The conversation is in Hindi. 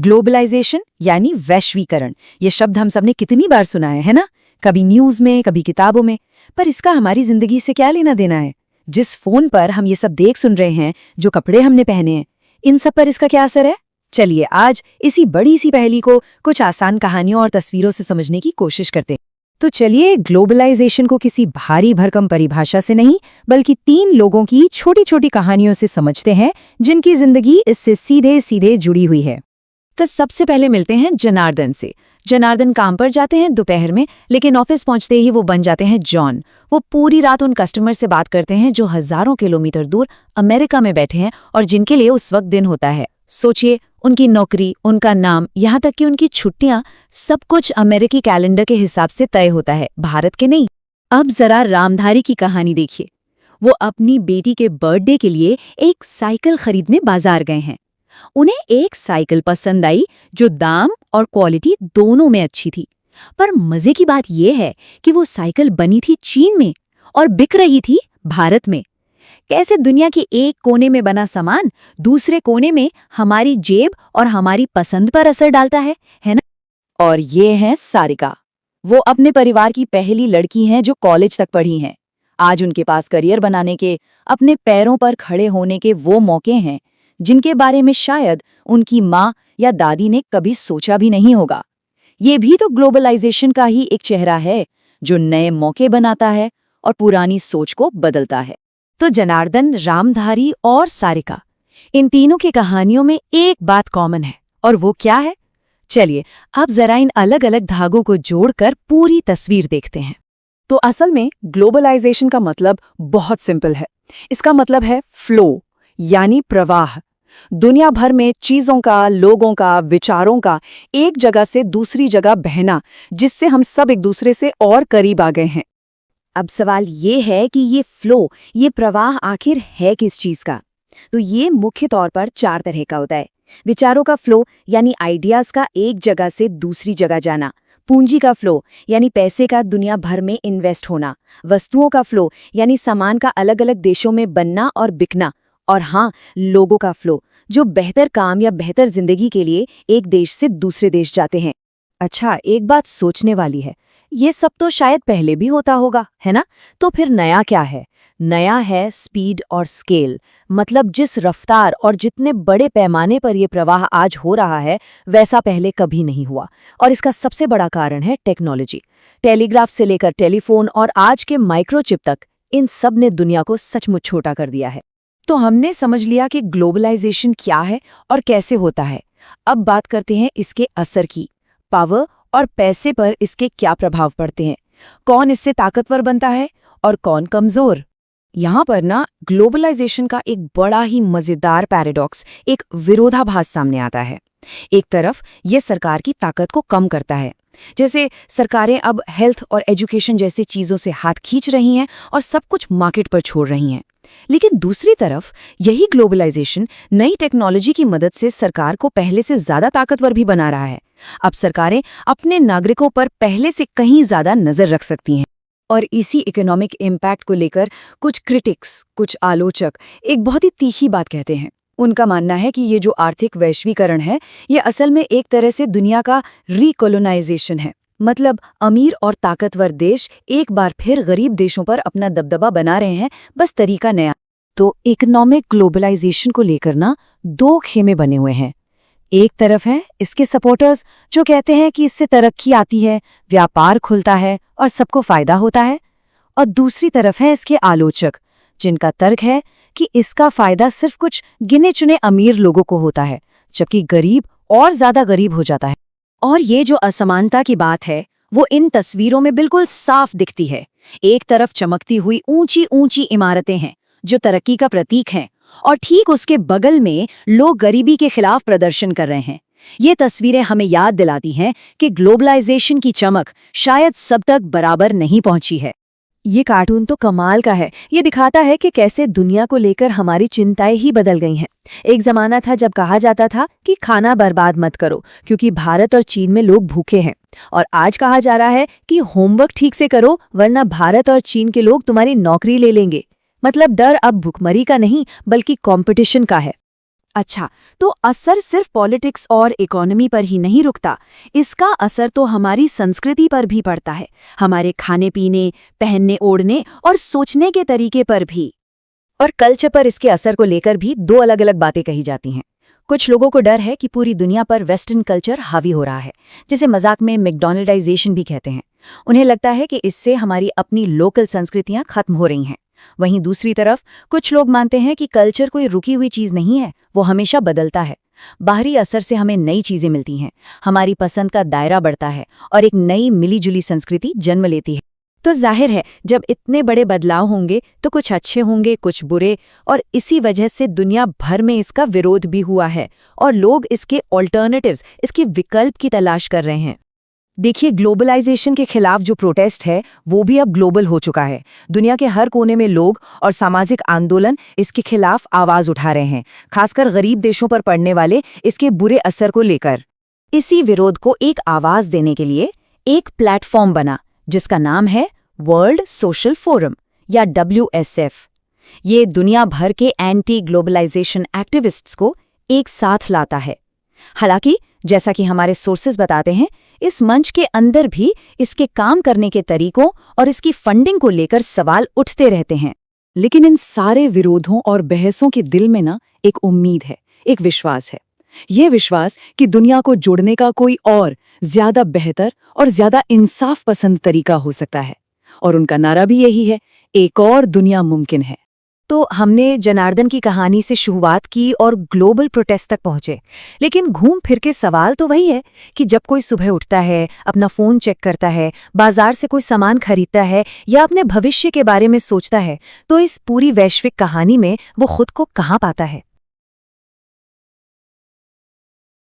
ग्लोबलाइजेशन यानी वैश्वीकरण, ये शब्द हम सबने कितनी बार सुना है ना? कभी न्यूज में, कभी किताबों में। पर इसका हमारी जिंदगी से क्या लेना देना है? जिस फोन पर हम ये सब देख सुन रहे हैं, जो कपड़े हमने पहने हैं, इन सब पर इसका क्या असर है? चलिए आज इसी बड़ी सी पहेली को कुछ आसान कहानियों और तस्वीरों से समझने की कोशिश करते हैं। तो चलिए ग्लोबलाइजेशन को किसी भारी भरकम परिभाषा से नहीं, बल्कि 3 लोगों की छोटी छोटी कहानियों से समझते हैं, जिनकी जिंदगी इससे सीधे सीधे जुड़ी हुई है। तो सबसे पहले मिलते हैं जनार्दन से। जनार्दन काम पर जाते हैं दोपहर में, लेकिन ऑफिस पहुंचते ही वो बन जाते हैं जॉन। वो पूरी रात उन कस्टमर से बात करते हैं जो हजारों किलोमीटर दूर अमेरिका में बैठे हैं और जिनके लिए उस वक्त दिन होता है। सोचिए, उनकी नौकरी, उनका नाम, यहाँ तक कि उनकी छुट्टियां, सब कुछ अमेरिकी कैलेंडर के हिसाब से तय होता है, भारत के नहीं। अब जरा रामधारी की कहानी देखिए। वो अपनी बेटी के बर्थडे के लिए एक साइकिल खरीदने बाजार गए हैं। उन्हें एक साइकिल पसंद आई जो दाम और क्वालिटी दोनों में अच्छी थी। पर मजे की बात यह है कि वो साइकिल बनी थी चीन में और बिक रही थी भारत में। कैसे दुनिया के एक कोने में बना सामान दूसरे कोने में हमारी जेब और हमारी पसंद पर असर डालता है ना? और ये है सारिका। वो अपने परिवार की पहली लड़की हैं जो कॉलेज तक पढ़ी हैं। आज उनके पास करियर बनाने के, अपने पैरों पर खड़े होने के वो मौके हैं जिनके बारे में शायद उनकी माँ या दादी ने कभी सोचा भी नहीं होगा। ये भी तो ग्लोबलाइजेशन का ही एक चेहरा है, जो नए मौके बनाता है और पुरानी सोच को बदलता है। तो जनार्दन, रामधारी और सारिका, इन तीनों की कहानियों में एक बात कॉमन है, और वो क्या है? चलिए अब जरा इन अलग अलग धागों को जोड़कर पूरी तस्वीर देखते हैं। तो असल में ग्लोबलाइजेशन का मतलब बहुत सिंपल है। इसका मतलब है फ्लो, यानी प्रवाह। दुनिया भर में चीजों का, लोगों का, विचारों का एक जगह से दूसरी जगह बहना, जिससे हम सब एक दूसरे से और करीब आ गए हैं। अब सवाल ये है कि ये फ्लो, ये प्रवाह आखिर है किस चीज का? तो ये मुख्य तौर पर 4 तरह का होता है। विचारों का फ्लो, यानी आइडियाज का एक जगह से दूसरी जगह जाना। पूंजी का फ्लो, यानी पैसे का दुनिया भर में इन्वेस्ट होना। वस्तुओं का फ्लो, यानी सामान का अलग अलग देशों में बनना और बिकना। और हाँ, लोगों का फ्लो, जो बेहतर काम या बेहतर जिंदगी के लिए एक देश से दूसरे देश जाते हैं। अच्छा, एक बात सोचने वाली है, ये सब तो शायद पहले भी होता होगा, है ना? तो फिर नया क्या है? नया है स्पीड और स्केल। मतलब जिस रफ्तार और जितने बड़े पैमाने पर यह प्रवाह आज हो रहा है, वैसा पहले कभी नहीं हुआ। और इसका सबसे बड़ा कारण है टेक्नोलॉजी। टेलीग्राफ से लेकर टेलीफोन और आज के माइक्रोचिप तक, इन सब ने दुनिया को सचमुच छोटा कर दिया है। तो हमने समझ लिया कि ग्लोबलाइजेशन क्या है और कैसे होता है। अब बात करते हैं इसके असर की। पावर और पैसे पर इसके क्या प्रभाव पड़ते हैं? कौन इससे ताकतवर बनता है और कौन कमजोर? यहाँ पर ना ग्लोबलाइजेशन का एक बड़ा ही मजेदार पैराडॉक्स, एक विरोधाभास सामने आता है। एक तरफ ये सरकार की ताकत को कम करता है, जैसे सरकारें अब हेल्थ और एजुकेशन जैसी चीजों से हाथ खींच रही हैं और सब कुछ मार्केट पर छोड़ रही हैं। लेकिन दूसरी तरफ यही ग्लोबलाइजेशन नई टेक्नोलॉजी की मदद से सरकार को पहले से ज्यादा ताकतवर भी बना रहा है। अब सरकारें अपने नागरिकों पर पहले से कहीं ज्यादा नजर रख सकती हैं। और इसी इकोनॉमिक इम्पैक्ट को लेकर कुछ क्रिटिक्स, कुछ आलोचक एक बहुत ही तीखी बात कहते हैं। उनका मानना है कि ये जो आर्थिक वैश्वीकरण है, ये असल में एक तरह से दुनिया का रीकोलोनाइजेशन है। मतलब अमीर और ताकतवर देश एक बार फिर गरीब देशों पर अपना दबदबा बना रहे हैं, बस तरीका नया। तो इकोनॉमिक ग्लोबलाइजेशन को लेकर ना 2 खेमे बने हुए हैं। एक तरफ है इसके सपोर्टर्स, जो कहते हैं कि इससे तरक्की आती है, व्यापार खुलता है और सबको फायदा होता है। और दूसरी तरफ है इसके आलोचक, जिनका तर्क है कि इसका फायदा सिर्फ कुछ गिने चुने अमीर लोगों को होता है, जबकि गरीब और ज्यादा गरीब हो जाता है। और ये जो असमानता की बात है, वो इन तस्वीरों में बिल्कुल साफ दिखती है। एक तरफ चमकती हुई ऊंची ऊंची इमारतें हैं जो तरक्की का प्रतीक हैं, और ठीक उसके बगल में लोग गरीबी के खिलाफ प्रदर्शन कर रहे हैं। ये तस्वीरें हमें याद दिलाती हैं कि ग्लोबलाइजेशन की चमक शायद सब तक बराबर नहीं पहुंची है। ये कार्टून तो कमाल का है। ये दिखाता है कि कैसे दुनिया को लेकर हमारी चिंताएं ही बदल गई हैं। एक जमाना था जब कहा जाता था कि खाना बर्बाद मत करो, क्योंकि भारत और चीन में लोग भूखे हैं। और आज कहा जा रहा है कि होमवर्क ठीक से करो, वरना भारत और चीन के लोग तुम्हारी नौकरी ले लेंगे। मतलब डर अब भुखमरी का नहीं, बल्कि कंपटीशन का है। अच्छा, तो असर सिर्फ पॉलिटिक्स और इकोनॉमी पर ही नहीं रुकता, इसका असर तो हमारी संस्कृति पर भी पड़ता है, हमारे खाने पीने, पहनने ओढ़ने और सोचने के तरीके पर भी। और कल्चर पर इसके असर को लेकर भी दो अलग अलग बातें कही जाती हैं। कुछ लोगों को डर है कि पूरी दुनिया पर वेस्टर्न कल्चर हावी हो रहा है, जिसे मजाक में मैकडॉनल्डाइजेशन भी कहते हैं। उन्हें लगता है कि इससे हमारी अपनी लोकल संस्कृतियां खत्म हो रही हैं। वहीं दूसरी तरफ कुछ लोग मानते हैं कि कल्चर कोई रुकी हुई चीज नहीं है, वो हमेशा बदलता है। बाहरी असर से हमें नई चीजें मिलती हैं, हमारी पसंद का दायरा बढ़ता है और एक नई मिलीजुली संस्कृति जन्म लेती है। तो जाहिर है, जब इतने बड़े बदलाव होंगे तो कुछ अच्छे होंगे, कुछ बुरे, और इसी वजह से दुनिया भर में इसका विरोध भी हुआ है और लोग इसके ऑल्टरनेटिव्स, इसके विकल्प की तलाश कर रहे हैं। देखिए, ग्लोबलाइजेशन के खिलाफ जो प्रोटेस्ट है वो भी अब ग्लोबल हो चुका है। दुनिया के हर कोने में लोग और सामाजिक आंदोलन इसके खिलाफ आवाज उठा रहे हैं, खासकर गरीब देशों पर पड़ने वाले इसके बुरे असर को लेकर। इसी विरोध को एक आवाज देने के लिए एक प्लेटफॉर्म बना जिसका नाम है वर्ल्ड सोशल फोरम या WSF। ये दुनिया भर के एंटी ग्लोबलाइजेशन एक्टिविस्ट्स को एक साथ लाता है। हालांकि जैसा कि हमारे सोर्सेज बताते हैं, इस मंच के अंदर भी इसके काम करने के तरीकों और इसकी फंडिंग को लेकर सवाल उठते रहते हैं। लेकिन इन सारे विरोधों और बहसों के दिल में ना एक उम्मीद है, एक विश्वास है। ये विश्वास कि दुनिया को जोड़ने का कोई और ज्यादा बेहतर और ज्यादा इंसाफ पसंद तरीका हो सकता है। और उनका नारा भी यही है, एक और दुनिया मुमकिन है। तो हमने जनार्दन की कहानी से शुरुआत की और ग्लोबल प्रोटेस्ट तक पहुंचे, लेकिन घूम फिर के सवाल तो वही है कि जब कोई सुबह उठता है, अपना फोन चेक करता है, बाजार से कोई सामान खरीदता है या अपने भविष्य के बारे में सोचता है, तो इस पूरी वैश्विक कहानी में वो खुद को कहाँ पाता है।